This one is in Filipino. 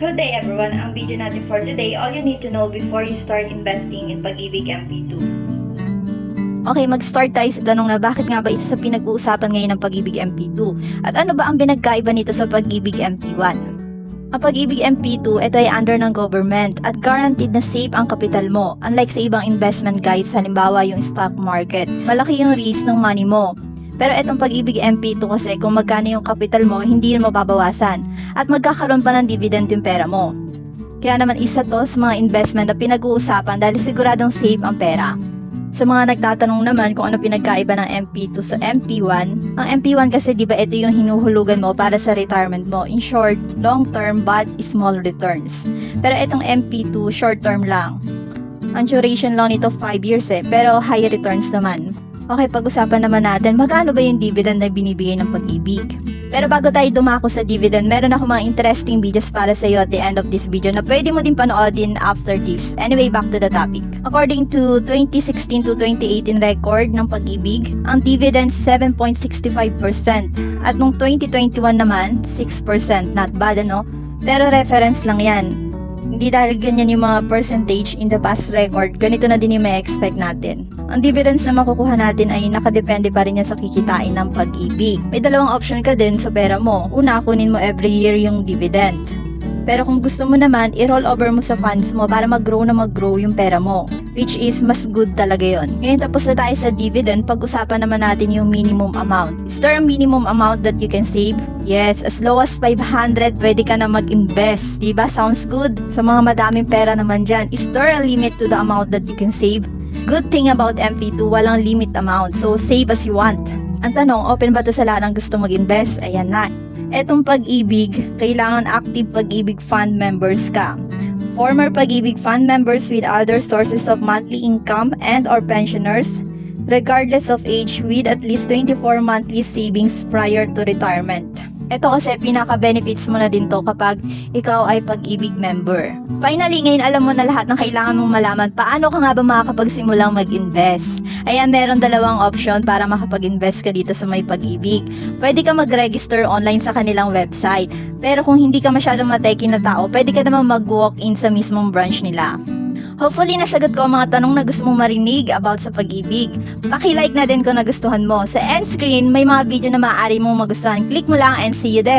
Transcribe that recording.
Good day everyone! Ang video natin for today, all you need to know before you start investing in Pag-ibig MP2. Okay, mag-start tayo sa tanong na bakit nga ba isa sa pinag-uusapan ngayon ng Pag-ibig MP2? At ano ba ang pinagkaiba nito sa Pag-ibig MP1? Ang Pag-ibig MP2, ito ay under ng government at guaranteed na safe ang kapital mo. Unlike sa ibang investment guides, halimbawa yung stock market, malaki yung risk ng money mo. Pero itong Pag-ibig MP2 kasi kung magkano yung kapital mo, hindi yun mababawasan at magkakaroon pa ng dividend yung pera mo. Kaya naman isa to sa mga investment na pinag-uusapan dahil siguradong safe ang pera. Sa mga nagtatanong naman kung ano pinagkaiba ng MP2 sa MP1, ang MP1 kasi di ba ito yung hinuhulugan mo para sa retirement mo. In short, long term but small returns. Pero itong MP2, short term lang. Ang duration lang nito 5 years pero high returns naman. Okay, pag-usapan naman natin, magkano ba yung dividend na binibigay ng Pag-ibig? Pero bago tayo dumako sa dividend, meron ako mga interesting videos para sa iyo at the end of this video na pwede mo din panoodin after this. Anyway, back to the topic. According to 2016 to 2018 record ng Pag-ibig, ang dividend 7.65%. At nung 2021 naman, 6%. Not bad, ano? Pero reference lang yan. Hindi dahil ganyan yung mga percentage in the past record, ganito na din yung may expect natin. Ang dividends na makukuha natin ay nakadepende pa rin yan sa kikitain ng Pag-ibig. May dalawang option ka din sa pera mo. Una, kunin mo every year yung dividend. Pero kung gusto mo naman, i-roll over mo sa funds mo para mag-grow yung pera mo. Which is, mas good talaga yon. Ngayon tapos na tayo sa dividend, pag-usapan naman natin yung minimum amount. Is there a minimum amount that you can save? Yes, as low as 500, pwede ka na mag-invest. Diba? Sounds good? Sa mga madaming pera naman dyan, is there a limit to the amount that you can save? Good thing about MP2, walang limit amount. So, save as you want. Ang tanong, open ba to sa lahat ng gusto mag-invest? Ayan na. Etong Pag-ibig, kailangan active Pag-ibig fund members ka. Former Pag-ibig fund members with other sources of monthly income and or pensioners, regardless of age, with at least 24 monthly savings prior to retirement. Ito kasi pinaka-benefits mo na din to kapag ikaw ay Pag-ibig member. Finally, ngayon alam mo na lahat ng kailangan mong malaman paano ka nga ba makakapagsimulang mag-invest. Ayan, meron dalawang option para makapag-invest ka dito sa may Pag-ibig. Pwede ka mag-register online sa kanilang website. Pero kung hindi ka masyadong mateki na tao, pwede ka naman mag-walk-in sa mismong branch nila. Hopefully, nasagot ko ang mga tanong na gusto mong marinig about sa Pag-ibig. Paki-like na din kung nagustuhan mo. Sa end screen, may mga video na maaari mong magustuhan. Click mo lang and see you there.